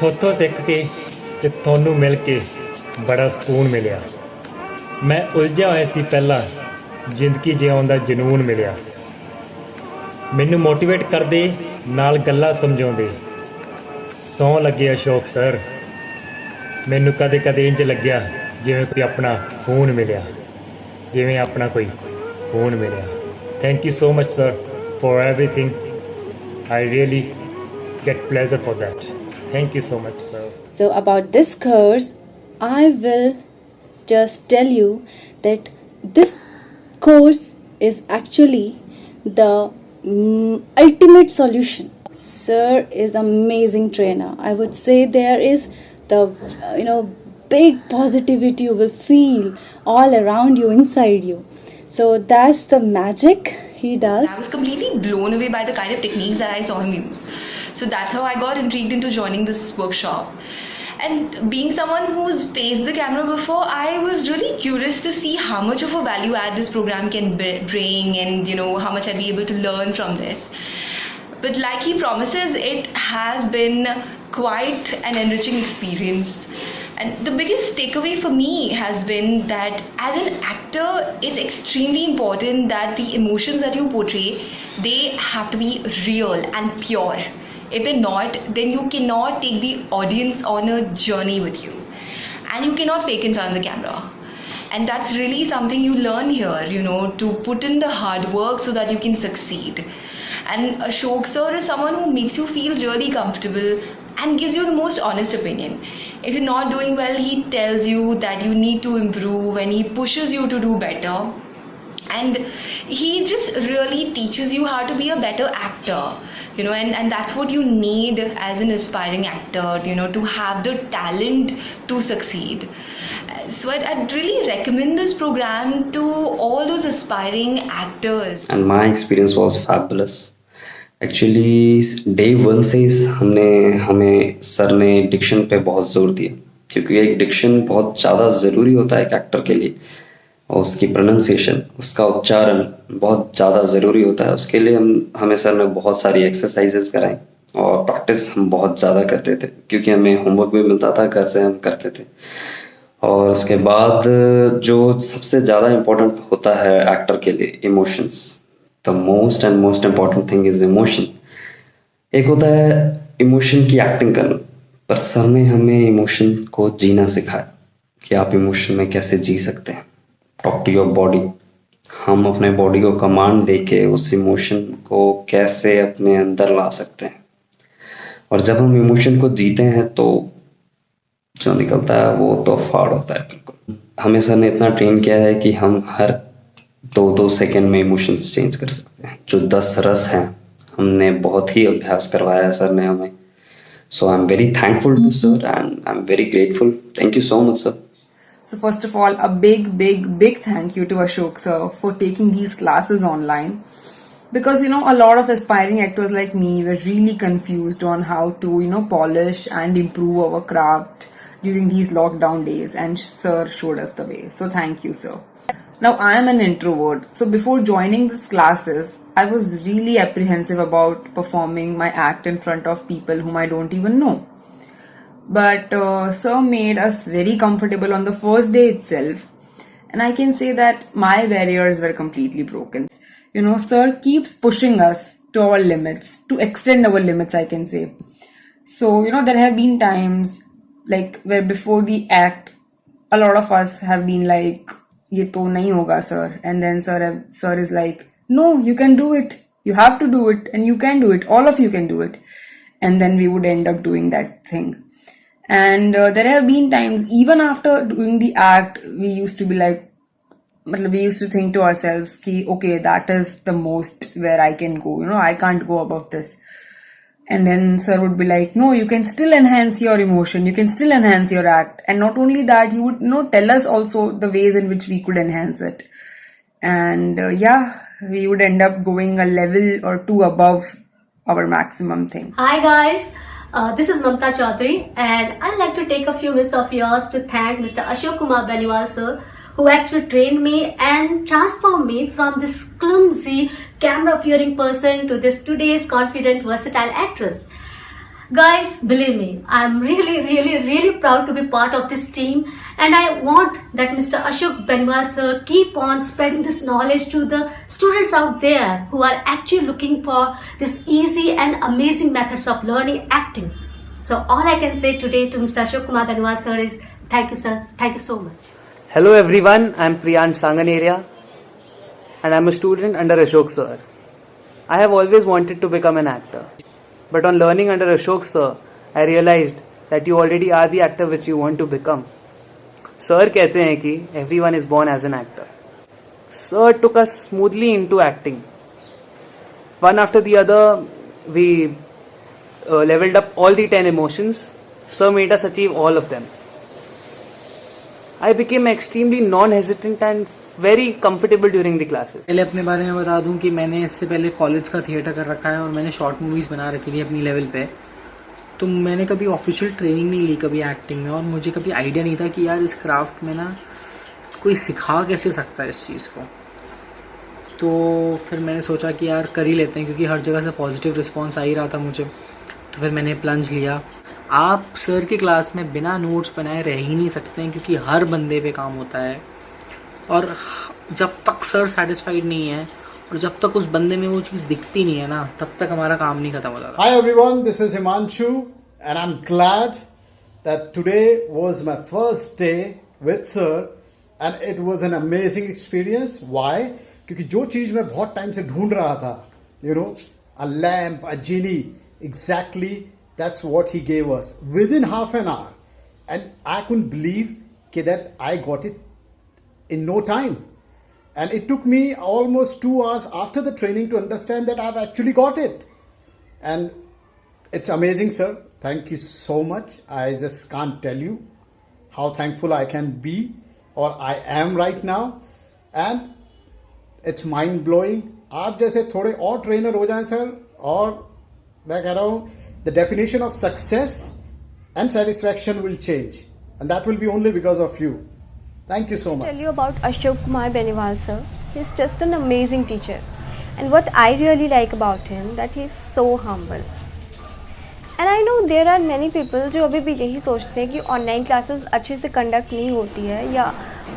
ਥੋਥੋਂ ਸਿੱਖ ਕੇ ਤੇ ਤੁਹਾਨੂੰ ਮਿਲ ਕੇ ਬੜਾ ਸਕੂਨ ਮਿਲਿਆ। ਮੈਂ ਉਲਝਿਆ ਹੋਇਆ ਸੀ ਪਹਿਲਾਂ, ਜ਼ਿੰਦਗੀ ਜਿਉਣ ਦਾ ਜਨੂੰਨ ਮਿਲਿਆ। ਮੈਨੂੰ ਮੋਟੀਵੇਟ ਕਰਦੇ ਨਾਲ ਗੱਲਾਂ ਸਮਝਾਉਂਦੇ। ਸੌਂ ਲੱਗੇ ਅਸ਼ੋਕ ਸਰ, ਮੈਨੂੰ ਕਦੇ ਕਦੇ ਇੰਝ ਲੱਗਿਆ ਜਿਵੇਂ ਕੋਈ ਆਪਣਾ ਖੂਨ ਮਿਲਿਆ, ਜਿਵੇਂ ਆਪਣਾ ਕੋਈ ਖੂਨ ਮਿਲਿਆ। Thank you so much sir for everything. I really get pleasure for that. Thank you so much, sir. So about this course, I will just tell you that this course is actually the ultimate solution. Sir is amazing trainer. I would say there is the big positivity you will feel all around you, inside you. So that's the magic he does. I was completely blown away by the kind of techniques that I saw him use. So that's how I got intrigued into joining this workshop. And being someone who's faced the camera before, I was really curious to see how much of a value add this program can bring, and how much I'd be able to learn from this. But like he promises, it has been quite an enriching experience. And the biggest takeaway for me has been that as an actor, it's extremely important that the emotions that you portray, they have to be real and pure. If they're not, then you cannot take the audience on a journey with you. And you cannot fake in front of the camera. And that's really something you learn here, to put in the hard work so that you can succeed. And Ashok sir is someone who makes you feel really comfortable and gives you the most honest opinion. If you're not doing well, he tells you that you need to improve and he pushes you to do better. And he just really teaches you how to be a better actor, and that's what you need as an aspiring actor, to have the talent to succeed. So I'd really recommend this program to all those aspiring actors. And my experience was fabulous. Actually day 1 से ही हमें sir ने Dickson पे बहुत ज़ोर दिया, क्योंकि एक Dickson बहुत ज़्यादा ज़रूरी होता है एक एक्टर के लिए, और उसकी प्रोनाउंसिएशन, उसका उच्चारण बहुत ज़्यादा ज़रूरी होता है। उसके लिए हमें सर ने बहुत सारी एक्सरसाइजेस कराई और प्रैक्टिस हम बहुत ज़्यादा करते थे, क्योंकि हमें होमवर्क भी मिलता था घर से, हम करते थे। और उसके बाद जो सबसे ज़्यादा इम्पोर्टेंट होता है एक्टर के लिए, emotions. The most and most important thing is emotion. एक होता है इमोशन की एक्टिंग करना, पर सर ने हमें इमोशन को जीना सिखाया कि आप इमोशन में कैसे जी सकते हैं। Talk to your body. हम अपने बॉडी को कमांड दे के उस इमोशन को कैसे अपने अंदर ला सकते हैं, और जब हम इमोशन को जीते हैं तो जो निकलता है वो तो फाड़ होता है बिल्कुल। हमें सर ने इतना ट्रेन किया है कि हम हर 2 सेकेंड में इमोशंस चेंज कर सकते हैं। जो 10 रस हैं, हमने बहुत ही अभ्यास करवाया है सर ने हमें। So I am very thankful to sir and I am very grateful. Thank you so much sir. So first of all, a big thank you to Ashok sir for taking these classes online, because a lot of aspiring actors like me were really confused on how to polish and improve our craft during these lockdown days, and sir showed us the way. So thank you sir. Now I am an introvert, so before joining these classes, I was really apprehensive about performing my act in front of people whom I don't even know. But sir made us very comfortable on the first day itself, and I can say that my barriers were completely broken. Sir keeps pushing us to our limits, to extend our limits, I can say. So, there have been times like where before the act, a lot of us have been like, ये तो नहीं होगा sir, and then sir is like, no, you can do it, you have to do it, and you can do it, all of you can do it. And then we would end up doing that thing. And there have been times even after doing the act, we used to be like, we used to think to ourselves ki, okay, that is the most where I can go, I can't go above this. And then sir would be like, no, you can still enhance your emotion, you can still enhance your act. And not only that, he would tell us also the ways in which we could enhance it. And we would end up going a level or 2 above our maximum thing. Hi guys, this is Mamta Chaudhary, and I'd like to take a few minutes of yours to thank Mr. Ashok Kumar Beniwal sir, who actually trained me and transformed me from this clumsy, camera-fearing person to this today's confident, versatile actress. Guys, believe me, I'm really proud to be part of this team, and I want that Mr. Ashok Beniwal sir keep on spreading this knowledge to the students out there who are actually looking for this easy and amazing methods of learning acting. So all I can say today to Mr. Ashok Kumar Beniwal sir is thank you, sir. Thank you so much. Hello everyone, I'm Priyansh Sanganeria and I'm a student under Ashok sir. I have always wanted to become an actor. But on learning under Ashok sir, I realized that you already are the actor which you want to become. Sir कहते हैं कि everyone is born as an actor. Sir took us smoothly into acting. One after the other, we leveled up all the 10 emotions. Sir made us achieve all of them. I became extremely non-hesitant and very comfortable during the classes. पहले अपने बारे में बता दूं कि मैंने इससे पहले कॉलेज का थिएटर कर रखा है और मैंने शॉर्ट मूवीज़ बना रखी थी अपनी लेवल पे. तो मैंने कभी ऑफिशियल ट्रेनिंग नहीं ली कभी एक्टिंग में, और मुझे कभी आइडिया नहीं था कि यार इस क्राफ्ट में ना कोई सिखा कैसे सकता है इस चीज़ को. तो फिर मैंने सोचा कि यार कर ही लेते हैं, क्योंकि हर जगह से पॉजिटिव रिस्पॉन्स आ ही रहा था मुझे. तो फिर मैंने प्लंज लिया. आप सर की क्लास में बिना नोट्स बनाए रह ही नहीं सकते हैं, क्योंकि हर बंदे पे काम होता है, और जब तक सर सेटिस्फाइड नहीं है और जब तक उस बंदे में वो चीज़ दिखती नहीं है ना, तब तक हमारा काम नहीं खत्म होता. Hi everyone, this is Himanshu and I'm glad that today was my first day with sir and it was an amazing experience. Why? क्योंकि जो चीज़ मैं बहुत टाइम से ढूंढ रहा था, you know, a lamp, a genie, exactly that's what he gave us within half an hour, and I couldn't believe that I got it in no time. And it took me almost 2 hours after the training to understand that I've actually got it. And it's amazing, sir. Thank you so much. I just can't tell you how thankful I can be, or I am right now. And it's mind blowing. आप जैसे थोड़े और trainer हो जाएं sir, और मैं कह रहा हूँ the definition of success and satisfaction will change, and that will be only because of you. Thank you so much. Tell you about Ashok Kumar Beniwal sir. He's just an amazing teacher, and what I really like about him that he's so humble. And I know there are many people जो अभी भी यही सोचते हैं कि online classes अच्छे से conduct नहीं होती है या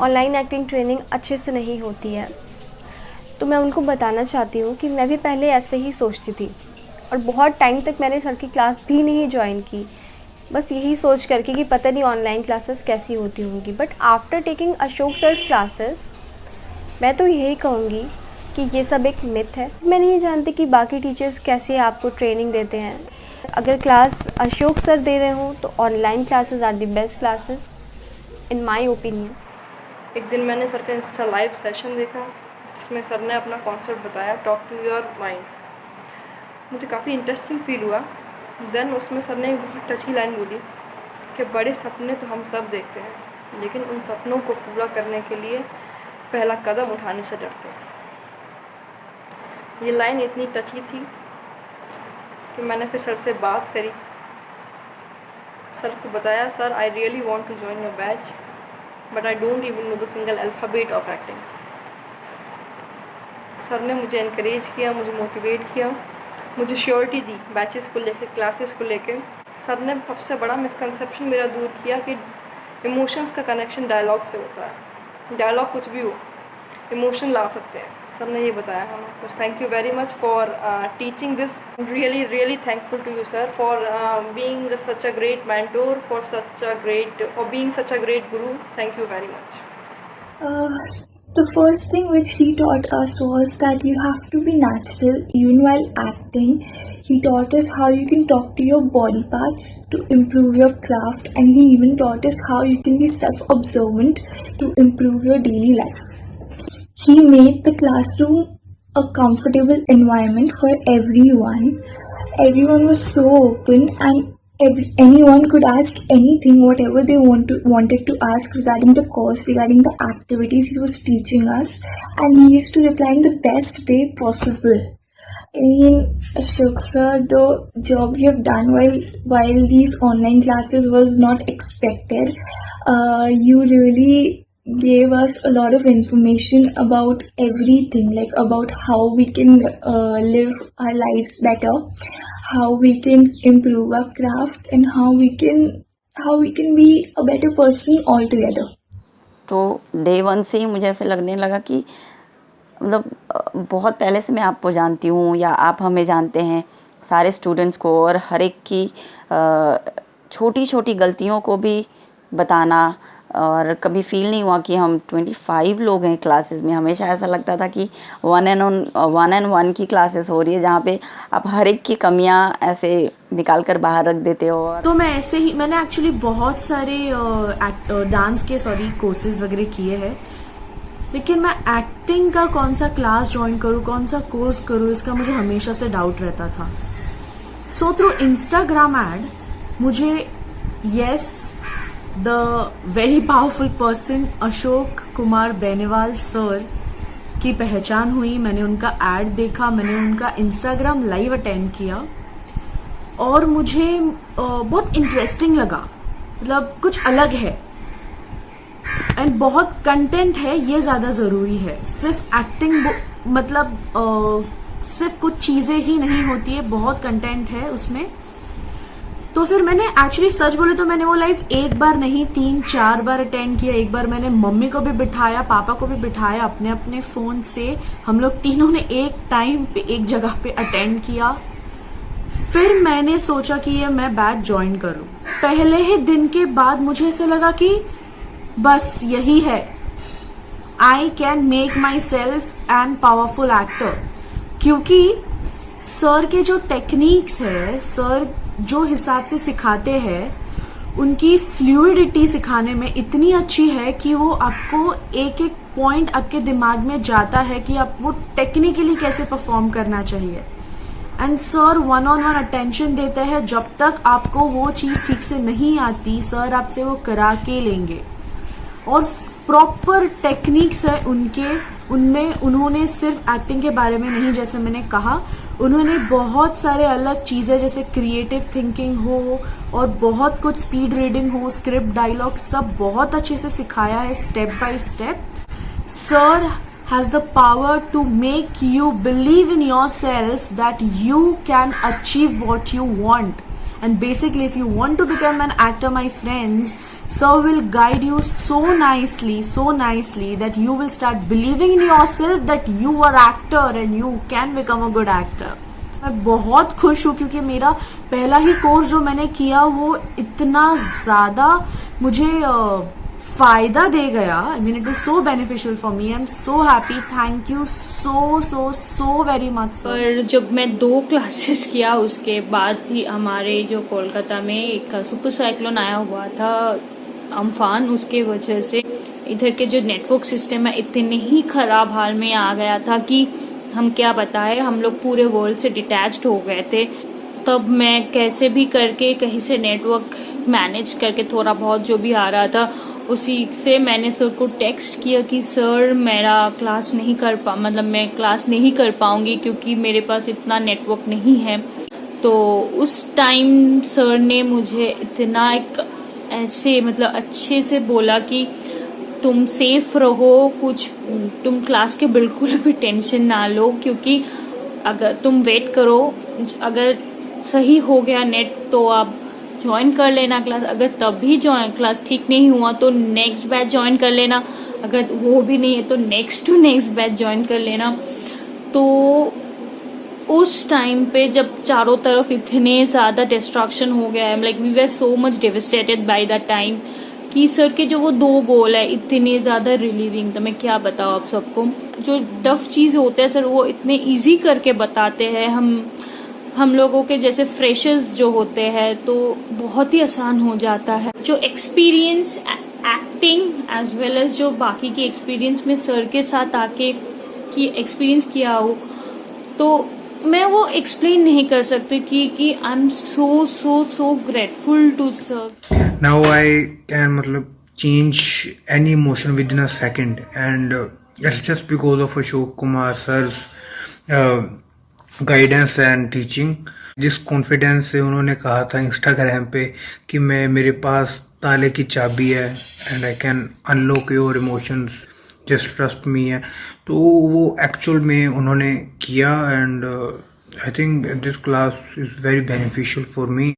ऑनलाइन एक्टिंग ट्रेनिंग अच्छे से नहीं होती है. तो मैं उनको बताना चाहती हूँ कि मैं भी पहले ऐसे ही सोचती थी, और बहुत टाइम तक मैंने सर की क्लास भी नहीं ज्वाइन की, बस यही सोच करके कि पता नहीं ऑनलाइन क्लासेस कैसी होती होंगी. But after taking Ashok sir's classes, मैं तो यही कहूँगी कि ये सब एक मिथ है. मैं नहीं जानती कि बाकी टीचर्स कैसे आपको ट्रेनिंग देते हैं. अगर क्लास अशोक सर दे रहे हों तो online classes are the best classes in my opinion. एक दिन मैंने सर का इंस्टा लाइव सेशन देखा जिसमें सर ने अपना कॉन्सेप्ट बताया, टॉक टू योर माइंड. मुझे काफ़ी इंटरेस्टिंग फील हुआ. देन उसमें सर ने एक बहुत टची लाइन बोली कि बड़े सपने तो हम सब देखते हैं, लेकिन उन सपनों को पूरा करने के लिए पहला कदम उठाने से डरते हैं. ये लाइन इतनी टची थी कि मैंने फिर सर से बात करी. सर को बताया, sir I really want to join your batch, but I don't even know the single alphabet of acting. Sir ने मुझे इनकरेज किया, मुझे मोटिवेट किया, मुझे श्योरिटी दी बैचेस को लेके, क्लासेस को लेके. सर ने सबसे बड़ा मिसकंसेप्शन मेरा दूर किया कि इमोशंस का कनेक्शन डायलॉग से होता है. डायलॉग कुछ भी हो, इमोशन ला सकते हैं. सर ने ये बताया हमें. तो thank you very much for teaching this. Really thankful to you sir for being such a great mentor, for being such a great guru. Thank you very much. The first thing which he taught us was that you have to be natural even while acting. He taught us how you can talk to your body parts to improve your craft, and he even taught us how you can be self-observant to improve your daily life. He made the classroom a comfortable environment for everyone. Everyone was so open, and anyone could ask anything, whatever they wanted to ask regarding the course, regarding the activities he was teaching us, and he used to reply in the best way possible. I mean, Ashok sir, the job you have done while these online classes was not expected. You really gave us a lot of information about everything, like about how we can live our lives better, how we can improve our craft, and how we can be a better person altogether. तो day 1 से ही मुझे ऐसे लगने लगा कि मतलब बहुत पहले से मैं आपको जानती हूँ या आप हमें जानते हैं, सारे स्टूडेंट्स को, और हर एक की छोटी छोटी गलतियों को भी बताना, और कभी फील नहीं हुआ कि हम 25 लोग हैं क्लासेस में। हमेशा ऐसा लगता था कि 1-on-1 की क्लासेस हो रही है, जहाँ पे आप हर एक की कमियां ऐसे निकाल कर बाहर रख देते हो। तो मैंने एक्चुअली बहुत सारे डांस के कोर्सेज वगैरह किए हैं, लेकिन मैं एक्टिंग का कौन सा क्लास ज्वाइन करूँ, कौन सा कोर्स करूँ, इसका मुझे हमेशा से डाउट रहता था। सो थ्रू इंस्टाग्राम एड मुझे the very powerful person Ashok Kumar Beniwal sir की पहचान हुई। मैंने उनका एड देखा, मैंने उनका इंस्टाग्राम लाइव अटेंड किया, और मुझे बहुत इंटरेस्टिंग लगा। मतलब कुछ अलग है एंड बहुत कंटेंट है, ये ज्यादा जरूरी है। सिर्फ एक्टिंग मतलब सिर्फ कुछ चीजें ही नहीं होती है, बहुत कंटेंट है उसमें। तो फिर मैंने एक्चुअली सच बोले तो मैंने वो लाइव एक बार नहीं 3-4 बार अटेंड किया। एक बार मैंने मम्मी को भी बिठाया, पापा को भी बिठाया, अपने अपने फोन से हम लोग तीनों ने एक टाइम पे एक जगह पे अटेंड किया। फिर मैंने सोचा कि ये मैं बैच ज्वाइन करूं। पहले ही दिन के बाद मुझे ऐसा लगा कि बस यही है, I can make my self N powerful actor. क्योंकि सर के जो टेक्निक्स है, सर जो हिसाब से सिखाते हैं, उनकी फ्लूइडिटी सिखाने में इतनी अच्छी है कि वो आपको एक एक पॉइंट आपके दिमाग में जाता है कि आप वो टेक्निकली कैसे परफॉर्म करना चाहिए। एंड सर 1-on-1 अटेंशन देते हैं। जब तक आपको वो चीज ठीक से नहीं आती, सर आपसे वो करा के लेंगे। और प्रॉपर टेक्निक्स है उनमें उन्होंने सिर्फ एक्टिंग के बारे में नहीं, जैसे मैंने कहा, उन्होंने बहुत सारे अलग चीजें जैसे क्रिएटिव थिंकिंग हो और बहुत कुछ स्पीड रीडिंग हो, स्क्रिप्ट, डायलॉग, सब बहुत अच्छे से सिखाया है step by step. Sir has the power to make you believe in yourself that you can achieve what you want. And basically, if you want to become an actor, my friends, sir will guide you so nicely that you will start believing in yourself that you are actor and you can become a good actor. मैं बहुत खुश हूँ क्योंकि मेरा पहला ही course जो मैंने किया वो इतना ज़्यादा मुझे फायदा दे गया। I mean it is so beneficial for me. I am so happy. Thank you so very much sir. और जब मैं 2 क्लासेस किया उसके बाद ही हमारे जो कोलकाता में एक सुपर साइक्लोन आया हुआ था, अम्फान, उसके वजह से इधर के जो नेटवर्क सिस्टम है इतने ही खराब हाल में आ गया था कि हम क्या बताएं, हम लोग पूरे वर्ल्ड से डिटैच्ड हो गए थे। तब मैं कैसे भी करके कहीं से नेटवर्क मैनेज करके थोड़ा बहुत जो भी आ रहा था उसी से मैंने सर को टेक्स्ट किया कि सर मेरा क्लास नहीं मैं क्लास नहीं कर पाऊंगी क्योंकि मेरे पास इतना नेटवर्क नहीं है। तो उस टाइम सर ने मुझे इतना एक ऐसे अच्छे से बोला कि तुम सेफ रहो, तुम क्लास के बिल्कुल भी टेंशन ना लो, क्योंकि अगर तुम वेट करो, अगर सही हो गया नेट तो आप ज्वाइन कर लेना क्लास, अगर तब भी क्लास ठीक नहीं हुआ तो नेक्स्ट बैच ज्वाइन कर लेना, अगर वो भी नहीं है तो next to next batch join कर लेना। तो उस टाइम पे जब चारों तरफ इतने ज़्यादा डिस्ट्रैक्शन हो गया है, we were so much devastated by that time कि सर के जो वो 2 गोल है इतने ज़्यादा रिलीविंग, तो मैं क्या बताऊँ आप सबको। जो टफ चीज़ होते हैं सर वो इतने ईजी करके बताते हैं, हम लोगों के जैसे फ्रेशर्स जो होते हैं तो बहुत ही आसान हो जाता है। जो experience acting as well as जो बाकी की एक्सपीरियंस में सर के साथ आके की एक्सपीरियंस किया हो, तो मैं वो एक्सप्लेन नहीं कर सकती कि I am so grateful to sir. Now I can change any emotion within a second, and it's just because of Ashok Kumar sir's guidance and teaching. जिस कॉन्फिडेंस से उन्होंने कहा था इंस्टाग्राम पे कि मेरे पास ताले की चाबी है and I can unlock your emotions, just trust me है, तो वो एक्चुअल में उन्होंने किया and I think this class is very beneficial for me.